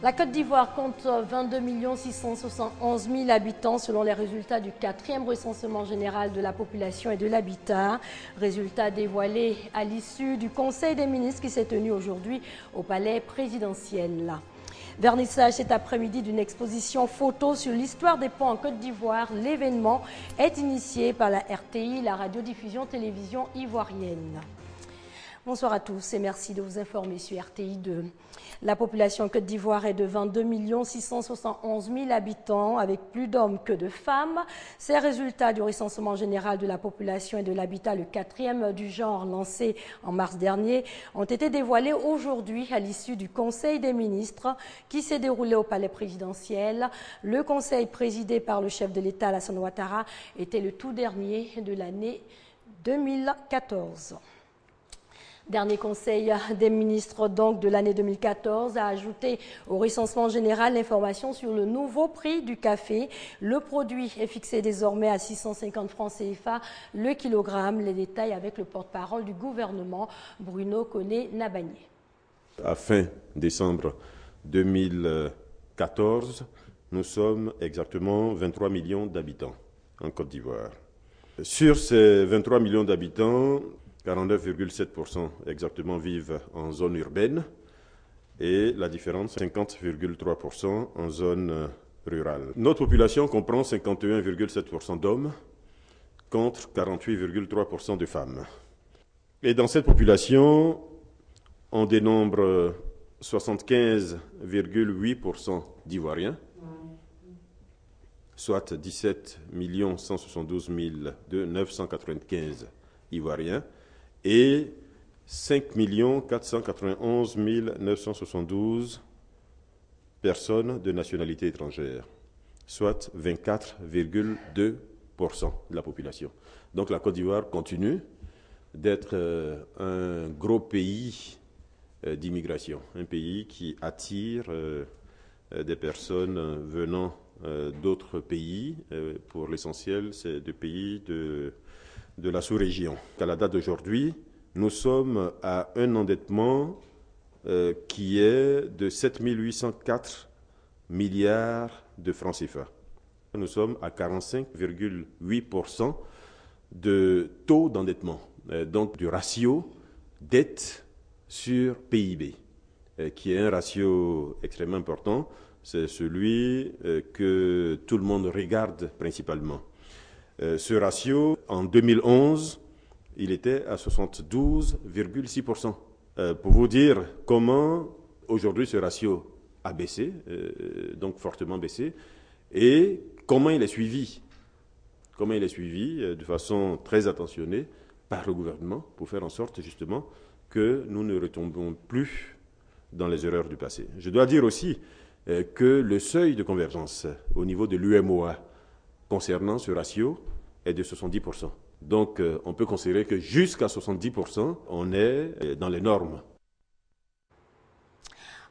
La Côte d'Ivoire compte 22 671 000 habitants selon les résultats du 4e recensement général de la population et de l'habitat. Résultats dévoilés à l'issue du Conseil des ministres qui s'est tenu aujourd'hui au palais présidentiel. Vernissage cet après-midi d'une exposition photo sur l'histoire des ponts en Côte d'Ivoire. L'événement est initié par la RTI, la radiodiffusion télévision ivoirienne. Bonsoir à tous et merci de vous informer sur RTI 2. La population en Côte d'Ivoire est de 22 671 000 habitants avec plus d'hommes que de femmes. Ces résultats du recensement général de la population et de l'habitat, le 4e du genre lancé en mars dernier, ont été dévoilés aujourd'hui à l'issue du Conseil des ministres qui s'est déroulé au palais présidentiel. Le conseil présidé par le chef de l'État, Alassane Ouattara, était le tout dernier de l'année 2014. Dernier conseil des ministres donc de l'année 2014 a ajouté au recensement général l'information sur le nouveau prix du café. Le produit est fixé désormais à 650 francs CFA le kilogramme. Les détails avec le porte-parole du gouvernement, Bruno Koné-Nabagné. À fin décembre 2014, nous sommes exactement 23 millions d'habitants en Côte d'Ivoire. Sur ces 23 millions d'habitants, 49,7% exactement vivent en zone urbaine et la différence, 50,3% en zone rurale. Notre population comprend 51,7% d'hommes contre 48,3% de femmes. Et dans cette population, on dénombre 75,8% d'Ivoiriens, soit 17 172 995 Ivoiriens, et 5 491 972 personnes de nationalité étrangère, soit 24,2% de la population. Donc la Côte d'Ivoire continue d'être un gros pays d'immigration, un pays qui attire des personnes venant d'autres pays. Pour l'essentiel, c'est des pays de la sous-région. À la date d'aujourd'hui, nous sommes à un endettement qui est de 7 804 milliards de francs CFA. Nous sommes à 45,8% de taux d'endettement, donc du ratio dette sur PIB, qui est un ratio extrêmement important. C'est celui que tout le monde regarde principalement. Ce ratio, en 2011, il était à 72,6%. Pour vous dire comment aujourd'hui ce ratio a baissé, donc fortement baissé, et comment il est suivi. Comment il est suivi de façon très attentionnée par le gouvernement pour faire en sorte justement que nous ne retombons plus dans les erreurs du passé. Je dois dire aussi que le seuil de convergence au niveau de l'UMOA concernant ce ratio est de 70%. Donc on peut considérer que jusqu'à 70%, on est dans les normes.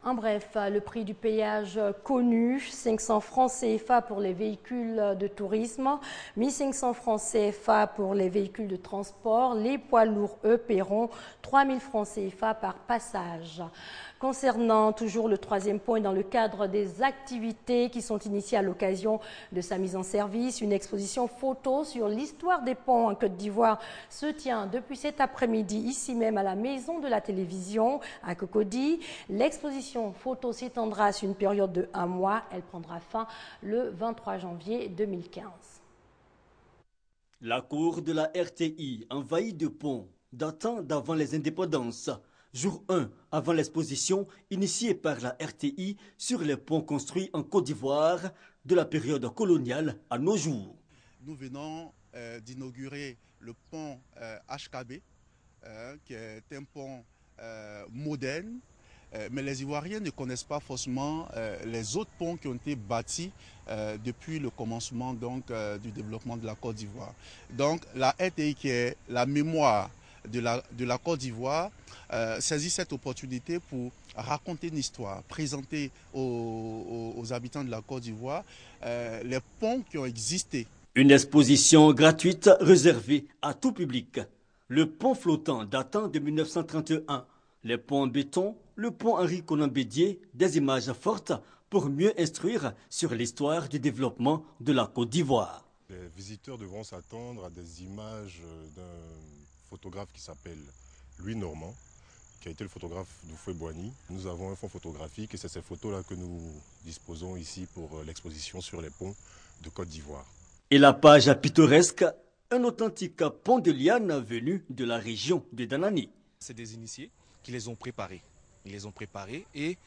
En bref, le prix du péage connu, 500 francs CFA pour les véhicules de tourisme, 1500 francs CFA pour les véhicules de transport. Les poids lourds, eux, paieront 3000 francs CFA par passage. Concernant toujours le 3e point, dans le cadre des activités qui sont initiées à l'occasion de sa mise en service, une exposition photo sur l'histoire des ponts en Côte d'Ivoire se tient depuis cet après-midi ici même à la Maison de la Télévision à Cocody. L'exposition photo s'étendra sur une période de 1 mois. Elle prendra fin le 23 janvier 2015. La cour de la RTI envahie de ponts datant d'avant les indépendances. Jour 1 avant l'exposition initiée par la RTI sur les ponts construits en Côte d'Ivoire de la période coloniale à nos jours. Nous venons d'inaugurer le pont HKB, qui est un pont moderne, mais les Ivoiriens ne connaissent pas forcément les autres ponts qui ont été bâtis depuis le commencement donc, du développement de la Côte d'Ivoire. Donc la RTI, qui est la mémoire de la Côte d'Ivoire, saisit cette opportunité pour raconter une histoire, présenter aux habitants de la Côte d'Ivoire les ponts qui ont existé. Une exposition gratuite réservée à tout public. Le pont flottant datant de 1931, Les ponts en béton, le pont Henri Konan Bédié, des images fortes pour mieux instruire sur l'histoire du développement de la Côte d'Ivoire. Les visiteurs devront s'attendre à des images d'un photographe qui s'appelle Louis Normand, qui a été le photographe d'Houphouët-Boigny. Nous avons un fonds photographique et c'est ces photos-là que nous disposons ici pour l'exposition sur les ponts de Côte d'Ivoire. Et la page pittoresque, un authentique pont de liane venu de la région de Danani. C'est des initiés qui les ont préparés. Ils les ont préparés et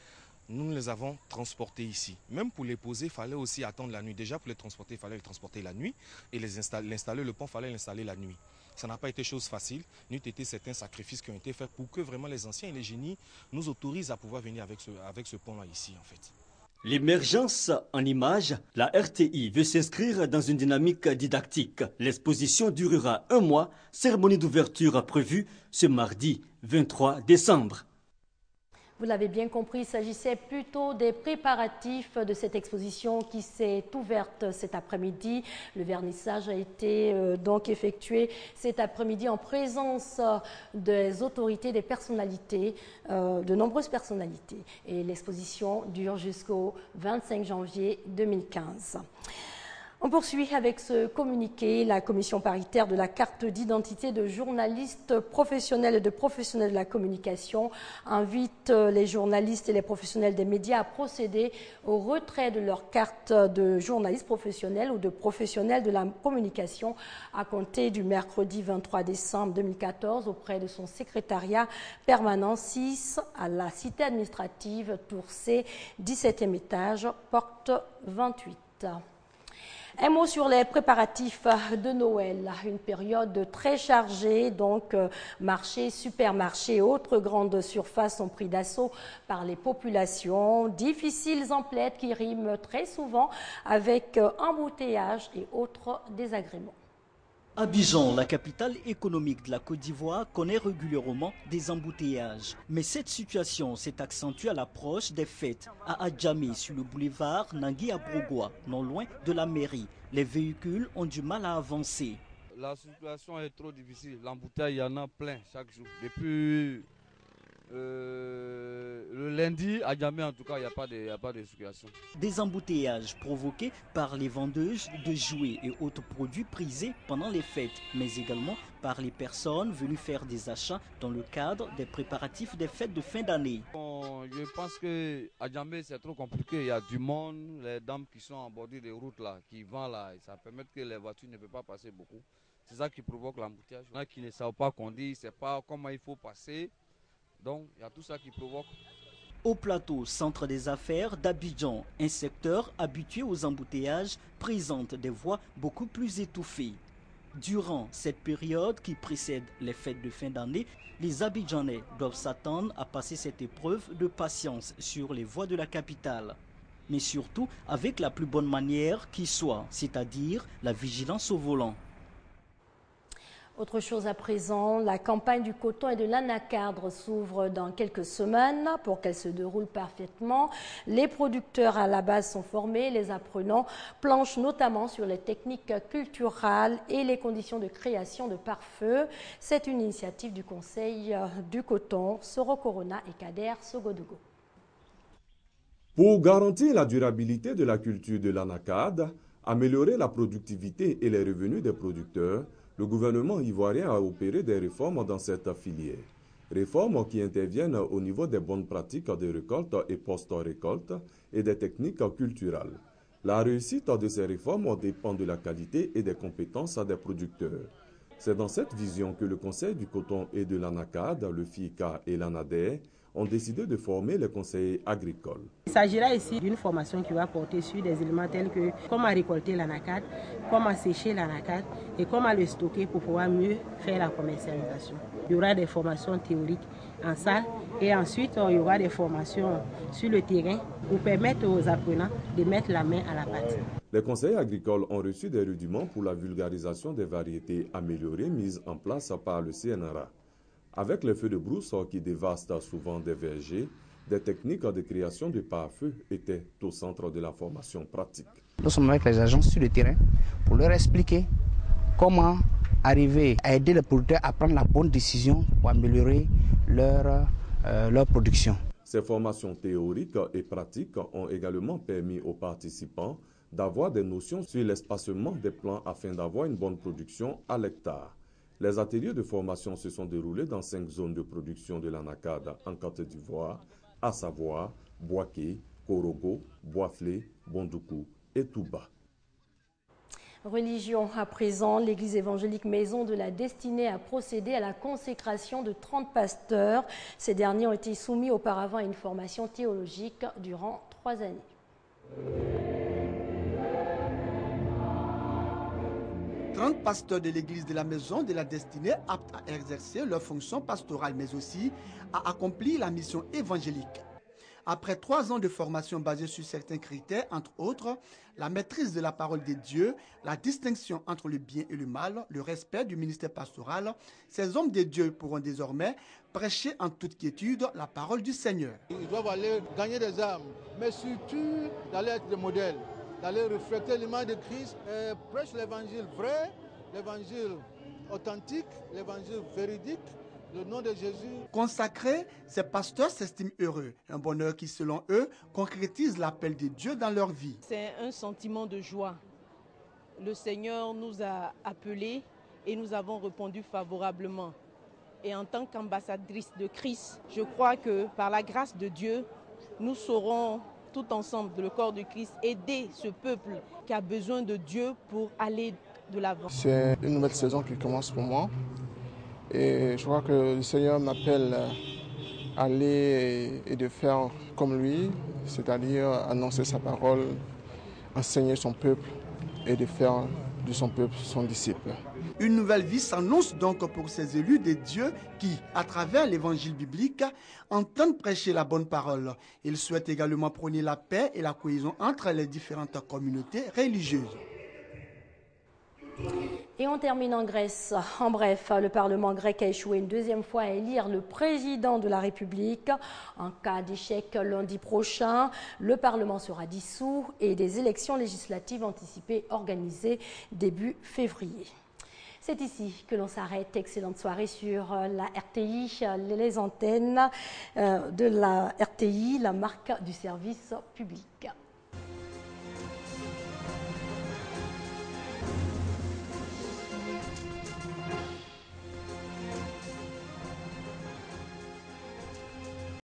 nous les avons transportés ici. Même pour les poser, il fallait aussi attendre la nuit. Déjà pour les transporter, il fallait les transporter la nuit et l'installer, le pont, il fallait l'installer la nuit. Ça n'a pas été chose facile, n'eût été certains sacrifices qui ont été faits pour que vraiment les anciens et les génies nous autorisent à pouvoir venir avec ce pont-là ici en fait. L'émergence en images, la RTI veut s'inscrire dans une dynamique didactique. L'exposition durera 1 mois, cérémonie d'ouverture prévue ce mardi 23 décembre. Vous l'avez bien compris, il s'agissait plutôt des préparatifs de cette exposition qui s'est ouverte cet après-midi. Le vernissage a été donc effectué cet après-midi en présence des autorités, des personnalités, de nombreuses personnalités. Et l'exposition dure jusqu'au 25 janvier 2015. On poursuit avec ce communiqué. La commission paritaire de la carte d'identité de journalistes professionnels et de professionnels de la communication invite les journalistes et les professionnels des médias à procéder au retrait de leur carte de journaliste professionnel ou de professionnel de la communication à compter du mercredi 23 décembre 2014 auprès de son secrétariat permanent 6 à la cité administrative Tour C, 17e étage, porte 28. Un mot sur les préparatifs de Noël, une période très chargée, donc marchés, supermarchés et autres grandes surfaces sont pris d'assaut par les populations, difficiles emplettes qui riment très souvent avec embouteillage et autres désagréments. Abidjan, la capitale économique de la Côte d'Ivoire, connaît régulièrement des embouteillages. Mais cette situation s'est accentuée à l'approche des fêtes à Adjamé, sur le boulevard Nangui à Brogoua, non loin de la mairie. Les véhicules ont du mal à avancer. La situation est trop difficile. L'embouteillage, il y en a plein chaque jour. Depuis le lundi, à Djamé, en tout cas, il n'y a pas de circulation. Des embouteillages provoqués par les vendeuses de jouets et autres produits prisés pendant les fêtes, mais également par les personnes venues faire des achats dans le cadre des préparatifs des fêtes de fin d'année. Je pense qu'à Djamé, c'est trop compliqué. Il y a du monde, les dames qui sont en bordure des routes, là, qui vendent là, et ça permet que les voitures ne peuvent pas passer beaucoup. C'est ça qui provoque l'embouteillage. Il y en a qui ne savent pas conduire, ne savent pas comment il faut passer. Donc, il y a tout ça qui provoque. Au plateau, centre des affaires d'Abidjan, un secteur habitué aux embouteillages présente des voies beaucoup plus étouffées. Durant cette période qui précède les fêtes de fin d'année, les Abidjanais doivent s'attendre à passer cette épreuve de patience sur les voies de la capitale. Mais surtout avec la plus bonne manière qui soit, c'est-à-dire la vigilance au volant. Autre chose à présent, la campagne du coton et de l'anacarde s'ouvre dans quelques semaines pour qu'elle se déroule parfaitement. Les producteurs à la base sont formés, les apprenants planchent notamment sur les techniques culturales et les conditions de création de pare-feu. C'est une initiative du Conseil du coton, Soro Corona et Kader Sogodogo. Pour garantir la durabilité de la culture de l'anacarde, améliorer la productivité et les revenus des producteurs, le gouvernement ivoirien a opéré des réformes dans cette filière. Réformes qui interviennent au niveau des bonnes pratiques de récolte et post-récolte et des techniques culturelles. La réussite de ces réformes dépend de la qualité et des compétences des producteurs. C'est dans cette vision que le Conseil du coton et de l'anacarde, le FICA et l'ANADER ont décidé de former les conseillers agricoles. Il s'agira ici d'une formation qui va porter sur des éléments tels que comment récolter l'anacarde, comment sécher l'anacarde et comment le stocker pour pouvoir mieux faire la commercialisation. Il y aura des formations théoriques en salle et ensuite il y aura des formations sur le terrain pour permettre aux apprenants de mettre la main à la pâte. Les conseillers agricoles ont reçu des rudiments pour la vulgarisation des variétés améliorées mises en place par le CNRA. Avec les feux de brousse qui dévastent souvent des vergers, des techniques de création de pare-feu étaient au centre de la formation pratique. Nous sommes avec les agents sur le terrain pour leur expliquer comment arriver à aider les producteurs à prendre la bonne décision pour améliorer leur leur production. Ces formations théoriques et pratiques ont également permis aux participants d'avoir des notions sur l'espacement des plants afin d'avoir une bonne production à l'hectare. Les ateliers de formation se sont déroulés dans 5 zones de production de l'anacarde en Côte d'Ivoire, à savoir Boaké, Korogo, Boaflé, Bondoukou et Touba. Religion à présent, l'église évangélique Maison de la Destinée a procédé à la consécration de 30 pasteurs. Ces derniers ont été soumis auparavant à une formation théologique durant 3 années. 30 pasteurs de l'église de la Maison de la Destinée aptes à exercer leur fonction pastorale mais aussi à accomplir la mission évangélique. Après 3 ans de formation basée sur certains critères, entre autres, la maîtrise de la parole de Dieu, la distinction entre le bien et le mal, le respect du ministère pastoral, ces hommes de Dieu pourront désormais prêcher en toute quiétude la parole du Seigneur. Ils doivent aller gagner des âmes, mais surtout d'aller être des modèles, d'aller refléter l'image de Christ et prêcher l'évangile vrai, l'évangile authentique, l'évangile véridique. Le nom de Jésus. Consacrés, ces pasteurs s'estiment heureux, un bonheur qui, selon eux, concrétise l'appel de Dieu dans leur vie. C'est un sentiment de joie. Le Seigneur nous a appelés et nous avons répondu favorablement. Et en tant qu'ambassadrice de Christ, je crois que par la grâce de Dieu, nous saurons tout ensemble, le corps de Christ, aider ce peuple qui a besoin de Dieu pour aller de l'avant. C'est une nouvelle saison qui commence pour moi. Et je crois que le Seigneur m'appelle à aller et de faire comme lui, c'est-à-dire annoncer sa parole, enseigner son peuple et de faire de son peuple son disciple. Une nouvelle vie s'annonce donc pour ces élus de Dieu qui, à travers l'évangile biblique, entendent prêcher la bonne parole. Ils souhaitent également prôner la paix et la cohésion entre les différentes communautés religieuses. Et on termine en Grèce. En bref, le Parlement grec a échoué une 2e fois à élire le président de la République. En cas d'échec lundi prochain, le Parlement sera dissous et des élections législatives anticipées organisées début février. C'est ici que l'on s'arrête. Excellente soirée sur la RTI, les antennes de la RTI, la marque du service public.